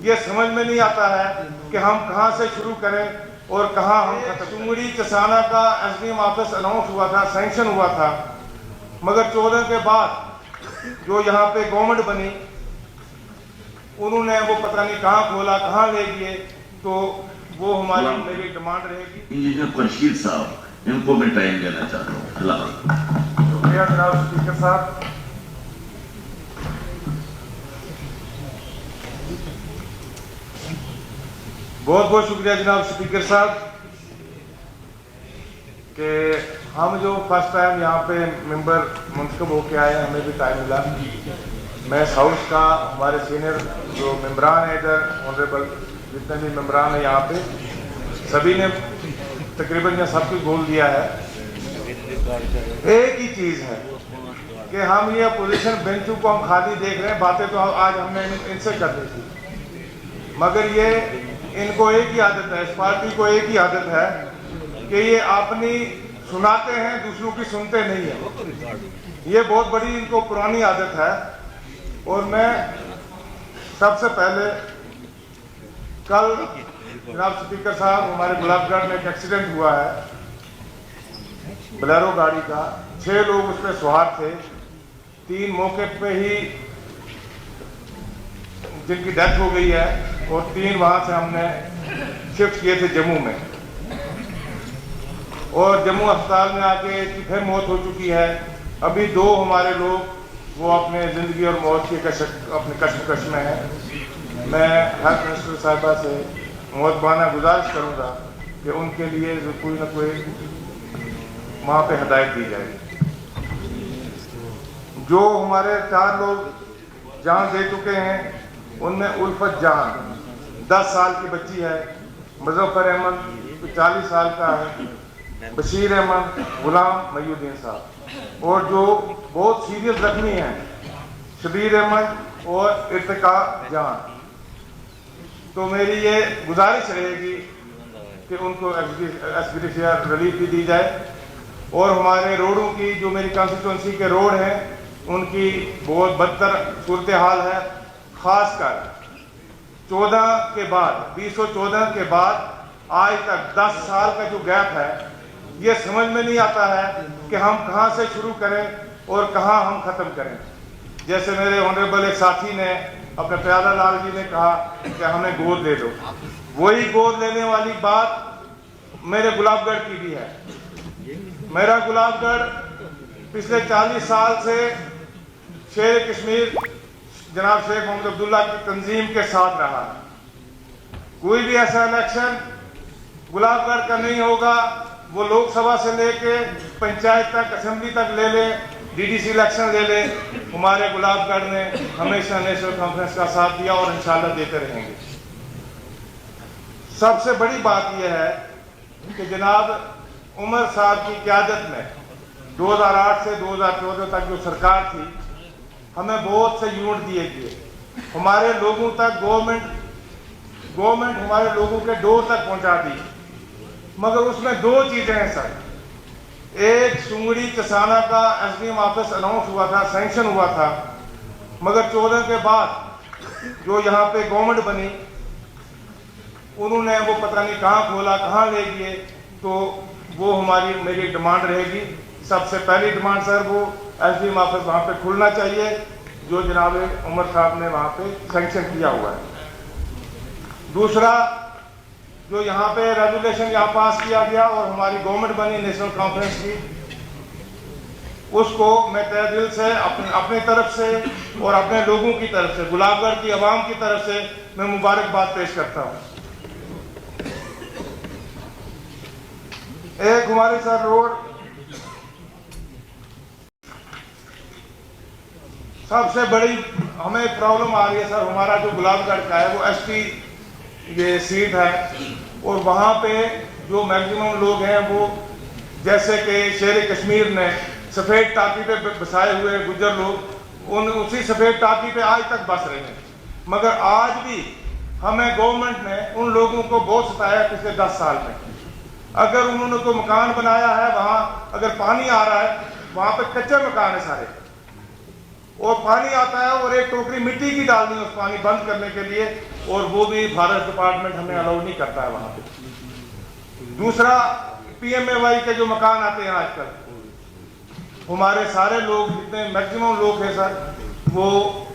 ये समझ में नहीं आता है कि हम कहां से शुरू करें और कहां हम खत्म। चुंगड़ी चसाना का एसडीएम ऑफिस अनाउंस हुआ था, सैंक्शन हुआ था, मगर 14 के बाद जो यहाँ पे गवर्नमेंट बनी उन्होंने वो पता नहीं कहाँ खोला, कहाँ ले गए। तो वो हमारी मेरी डिमांड रहेगी। इंजीनियर खुर्शीद साहब, इनको मैं टाइम देना चाहता हूँ। शुक्रिया जनाब स्पीकर साहब। बहुत बहुत शुक्रिया जनाब स्पीकर साहब कि हम जो फर्स्ट टाइम यहाँ पे मेंबर मुंतखब होके आए, हमें भी टाइम मिला। मैं इस हाउस का, हमारे सीनियर जो मेंबरान है इधर, ऑनरेबल जितने भी मेंबरान है यहाँ पे, सभी ने तकरीबन या सब कुछ बोल दिया है। एक ही चीज़ है कि हम ये अपोजिशन बेंचों को हम खाली देख रहे हैं। बातें तो आज हमने इनसे करनी थी, मगर ये इनको एक ही आदत है, इस पार्टी को एक ही आदत है कि ये अपनी सुनाते हैं, दूसरों की सुनते नहीं है। ये बहुत बड़ी इनको पुरानी आदत है। और मैं सबसे पहले कल जनाब स्पीकर साहब, हमारे गुलाबगढ़ में एक एक्सीडेंट हुआ है बोलेरो गाड़ी का, 6 लोग उस पर सवार थे। 3 मौके पे ही जिनकी डेथ हो गई है और 3 वहां से हमने शिफ्ट किए थे जम्मू में, और जम्मू अस्पताल में आके एक फिर मौत हो चुकी है। अभी 2 हमारे लोग वो अपने ज़िंदगी और मौत के अपने कश्मकश में है। मैं हेल्थ मिनिस्टर साहिबा से मुअद्दबाना गुजारिश करूँगा कि उनके लिए कोई ना कोई वहाँ पे हदायत दी जाए। जो हमारे 4 लोग जान दे चुके हैं उनमें उल्फत जान 10 साल की बच्ची है, मुजफ्फर अहमद 40 साल का है, बशीर अहमद, गुलाम मयूद्दीन साहब, और जो बहुत सीरियस जख्मी हैं शबीर अहमद और इर्तिका जान। तो मेरी ये गुजारिश रहेगी कि उनको एक्सग्रेशियर रिलीफ भी दी जाए। और हमारे रोडों की, जो मेरी कॉन्स्टिट्यूंसी के रोड हैं, उनकी बहुत बदतर सूरत हाल है। खासकर 14 के बाद, 2014 के बाद आज तक 10 साल का जो गैप है, ये समझ में नहीं आता है कि हम कहां से शुरू करें और कहां हम खत्म करें। जैसे मेरे ऑनरेबल एक साथी ने, अपने प्यारा लाल जी ने कहा कि हमें गोद ले दो, वही गोद लेने वाली बात मेरे गुलाबगढ़ की भी है। मेरा गुलाबगढ़ पिछले 40 साल से शेर कश्मीर जनाब शेख मोहम्मद अब्दुल्ला की तंजीम के साथ रहा। कोई भी ऐसा इलेक्शन गुलाबगढ़ का नहीं होगा, वो लोकसभा से लेके पंचायत तक, असेंबली तक ले ले, डीडीसी इलेक्शन ले ले, हमारे गुलाबगढ़ ने हमेशा नेशनल कॉन्फ्रेंस का साथ दिया और इंशाल्लाह देते रहेंगे। सबसे बड़ी बात यह है कि जनाब उमर साहब की क़यादत में 2008 से 2014 तक जो सरकार थी, हमें बहुत से यूनिट दिए गए, हमारे लोगों तक गवर्नमेंट हमारे लोगों के डोर तक पहुंचा दी। मगर उसमें 2 चीजें हैं सर। एक, चुंगड़ी चसाना का एसडीएम ऑफिस अनाउंस हुआ था, सैंक्शन हुआ था, मगर 14 के बाद जो यहाँ पे गवर्नमेंट बनी उन्होंने वो पता नहीं कहाँ खोला, कहाँ ले गए। तो वो हमारी मेरी डिमांड रहेगी। सबसे पहली डिमांड सर, वो एसडीएम ऑफिस वहाँ पे खुलना चाहिए जो जनाब उमर साहब ने वहाँ पे सैंक्शन किया हुआ है। दूसरा, जो यहाँ पे रेजुलेशन यहाँ पास किया गया और हमारी गवर्नमेंट बनी नेशनल कॉन्फ्रेंस की, उसको मैं तहे दिल से अपनी तरफ से और अपने लोगों की तरफ से, गुलाबगढ़ की आवाम की तरफ से मैं मुबारकबाद पेश करता हूँ। एक हमारी सर रोड सबसे बड़ी हमें प्रॉब्लम आ रही है सर, हमारा जो गुलाबगढ़ का है वो एसटी ये सीट है, और वहाँ पे जो मैक्सिमम लोग हैं वो, जैसे कि शेर कश्मीर ने सफ़ेद टाकी पे बसाए हुए गुज्जर लोग, उसी सफ़ेद टाकी पे आज तक बस रहे हैं। मगर आज भी हमें गवर्नमेंट ने उन लोगों को बहुत सताया पिछले 10 साल में। अगर उन्होंने कोई मकान बनाया है, वहाँ अगर पानी आ रहा है, वहाँ पे कच्चे मकान है सारे, और पानी आता है और एक टोकरी मिट्टी की डालनी है उस पानी बंद करने के लिए, और वो भी फॉरेस्ट डिपार्टमेंट हमें अलाउ नहीं करता है वहां पे। दूसरा, पीएमएवाई के जो मकान आते हैं आजकल, हमारे सारे लोग जितने मैक्सिमम लोग हैं सर, वो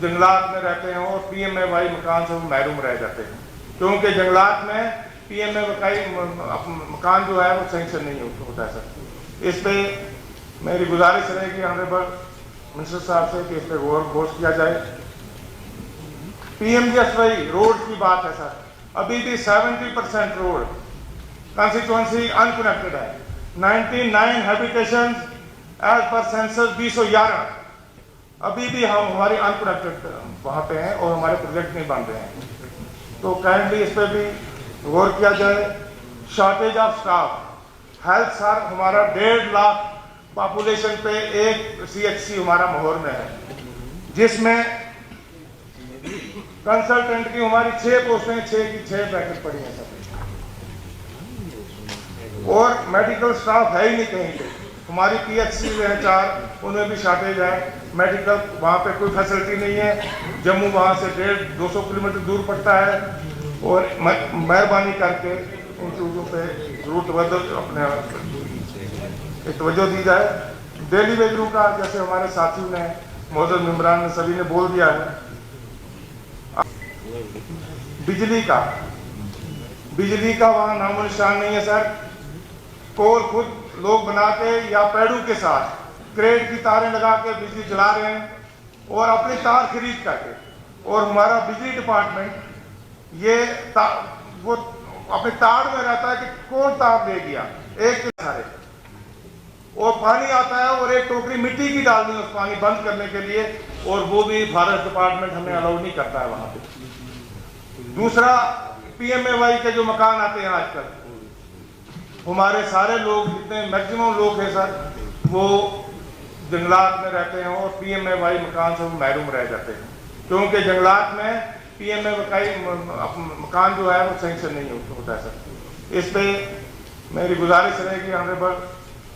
जंगलात में रहते हैं और पीएमएवाई मकान से वो महरूम रह जाते हैं, क्योंकि जंगलात में पीएमएवाई मकान जो है वो सैंक्शन नहीं होता है सर। इस पे मेरी गुजारिश रहेगी ऑनरेबल मिनिस्टर साहब से कि इस पर गौर किया जाए। पीएमजीएसवाई रोड की बात है सर, अभी भी 70% रोड कंस्टिट्यूएंसी अनकनेक्टेड है। 99 हैबिटेशन एज पर सेंसस 2011 अभी भी हमारी अनकनेक्टेड वहां पे हैं और हमारे प्रोजेक्ट नहीं बन रहे हैं, तो काइंडली इस पर भी गौर किया जाए। Shortage of staff, health sir हमारा 1.5 लाख पॉपुलेशन पे एक सीएचसी हमारा माहौर में है, जिसमें कंसल्टेंट की हमारी 6 पोस्टें 6 की 6 ब्रैकेट पड़ी हैं सब, और मेडिकल स्टाफ है ही नहीं कहीं पे। हमारी पीएचसी है 4, उनमें भी शॉर्टेज है। मेडिकल वहाँ पे कोई फैसिलिटी नहीं है। जम्मू वहाँ से 150-200 किलोमीटर दूर पड़ता है, और मेहरबानी करके इन चीज़ों पे जरूर तवज्जो दी जाए। डेली वेजरों का जैसे हमारे साथियों ने, मौजूद मेम्बरान ने, सभी ने बोल दिया है। बिजली का वहाँ नामो निशान नहीं है सर। पोल खुद लोग बना के या पेड़ों के साथ क्रेट की तारें लगा के बिजली जला रहे हैं और अपनी तार खरीद करके, और हमारा बिजली डिपार्टमेंट ये वो अपने तार में रहता है कि कौन तार ले गया, एक सारे, और पानी आता है और एक टोकरी मिट्टी की डालनी है उस पानी बंद करने के लिए, और वो भी फॉरेस्ट डिपार्टमेंट हमें अलाउ नहीं करता है वहां पे। दूसरा, पीएमएवाई के जो मकान आते हैं आजकल, हमारे सारे लोग जितने मैक्सिमम लोग हैं सर, वो जंगलात में रहते हैं और पीएमएवाई मकान से वो महरूम रह जाते हैं, क्योंकि जंगलात में पीएमएवाई मकान जो है वो सैंक्शन नहीं होता है सर। इस पे मेरी गुजारिश रहेगी ऑनरेबल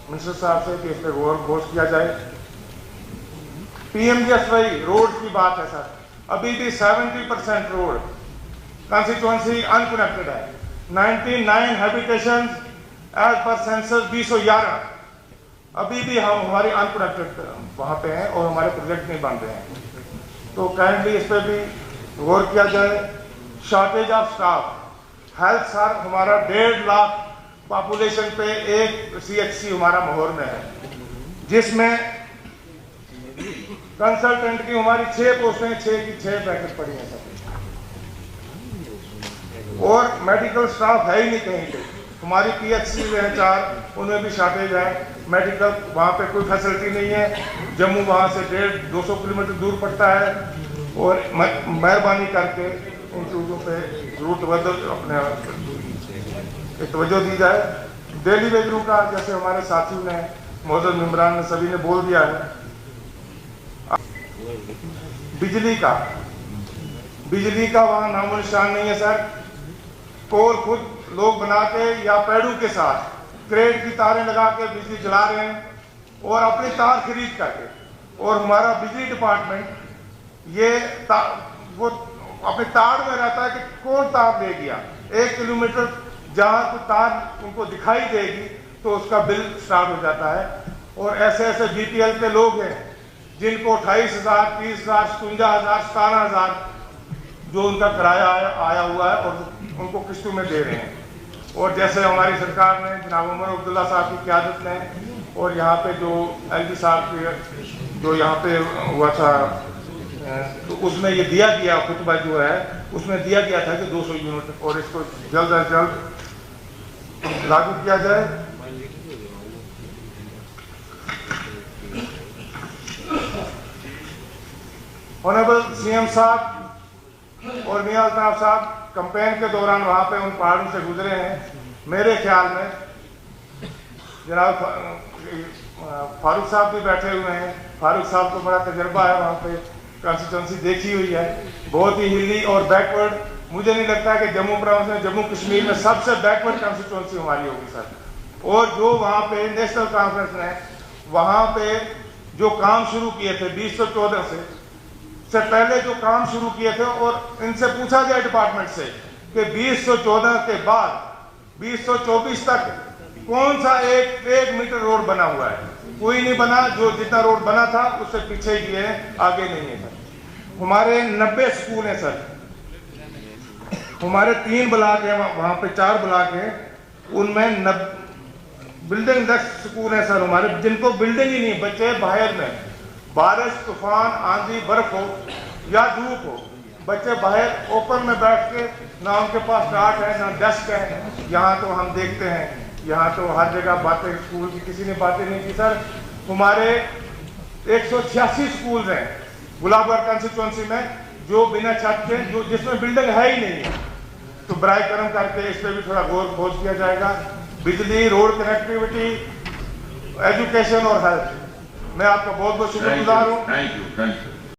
मिनिस्टर साहब से कि इस पर गौर किया जाए। पीएमजीएसवाई रोड की बात है सर, अभी भी 70% रोड कंस्टिट्यूएंसी अनकनेक्टेड है। 99 हैबिटेशन एज पर सेंसस 2011 अभी भी हमारी अनकनेक्टेड वहां पे हैं और हमारे प्रोजेक्ट नहीं बन रहे हैं, तो काइंडली इस पर भी गौर किया जाए। Shortage of staff, health sir हमारा 1.5 लाख पॉपुलेशन पे एक सीएचसी हमारा माहौर में है, जिसमें कंसल्टेंट की हमारी 6 पोस्टें 6 की 6 ब्रैकेट पड़ी हैं सब, और मेडिकल स्टाफ है ही नहीं कहीं पे। हमारी पीएचसी है 4, उनमें भी शॉर्टेज है। मेडिकल वहाँ पे कोई फैसिलिटी नहीं है। जम्मू वहाँ से 150-200 किलोमीटर दूर पड़ता है, और मेहरबानी करके इन चीज़ों पे जरूर तवज्जो दी जाए। डेली वेजरों का जैसे हमारे साथियों ने, मौजूद मेम्बरान ने, सभी ने बोल दिया है। बिजली का वहाँ नामो निशान नहीं है सर। पोल खुद लोग बना के या पेड़ों के साथ क्रेट की तारें लगा के बिजली जला रहे हैं और अपनी तार खरीद करके, और हमारा बिजली डिपार्टमेंट ये वो अपने तार में रहता है कि कौन तार ले गया। 1 किलोमीटर जहां कोई तार उनको दिखाई देगी तो उसका बिल स्टार्ट हो जाता है। और ऐसे ऐसे बीपीएल के लोग हैं जिनको 28,000, 30,000, 57,000, 17,000 जो उनका किराया आया हुआ है और उनको किस्तों में दे रहे हैं। और जैसे हमारी सरकार ने जनाब उमर अब्दुल्ला साहब की क़यादत में, और यहाँ पे जो एलजी साहब जो यहाँ पे हुआ था, तो उसमें ये दिया गया खुतबा जो है, उसमें दिया गया था कि 200 यूनिट, और इसको जल्द अज जल्द लागू किया जाए। ऑनरेबल सीएम साहब और मियां अल्ताफ साहब कैंपेन के दौरान वहां पे उन पहाड़ों से गुजरे हैं। मेरे ख्याल में जनाब फारूक साहब भी बैठे हुए हैं। फारूक साहब को बड़ा तजर्बा है, वहाँ पे कॉन्स्टिट्यूंसी देखी हुई है, बहुत ही हिली और बैकवर्ड। मुझे नहीं लगता कि जम्मू प्रोविंस में, जम्मू कश्मीर में सबसे बैकवर्ड कॉन्स्टिट्यूंसी हमारी होगी सर। और जो वहाँ पे नेशनल कॉन्फ्रेंस है, वहाँ पे जो काम शुरू किए थे 2014 से पहले जो काम शुरू किए थे, और इनसे पूछा जाए डिपार्टमेंट से कि 2014 के बाद 2024 तक कौन सा एक मीटर रोड बना हुआ है? कोई नहीं बना। जो जितना रोड बना था उससे पीछे ही है, आगे नहीं है सर। हमारे 90 स्कूल हैं सर, हमारे 3 ब्लॉक है, वहां पे 4 ब्लॉक है, उनमें बिल्डिंग 10 स्कूल है सर हमारे, जिनको बिल्डिंग ही नहीं, बच्चे बाहर में, बारिश तूफान आंधी बर्फ हो या धूप हो, बच्चे बाहर ओपन में बैठ के, ना उनके पास टाट है ना डेस्क है। यहाँ तो हम देखते हैं, यहाँ तो हर जगह बातें, स्कूल की किसी ने बातें नहीं की सर। हमारे 186 स्कूल हैं गुलाबगढ़ कंस्टिट्यूंसी में जो बिना छत के, जो जिसमें बिल्डिंग है ही नहीं है। तो बराए करम करके इस पर भी थोड़ा गौर खोज किया जाएगा। बिजली, रोड कनेक्टिविटी, एजुकेशन और हेल्थ, मैं आपका बहुत बहुत शुक्रगुजार हूँ। Thank you.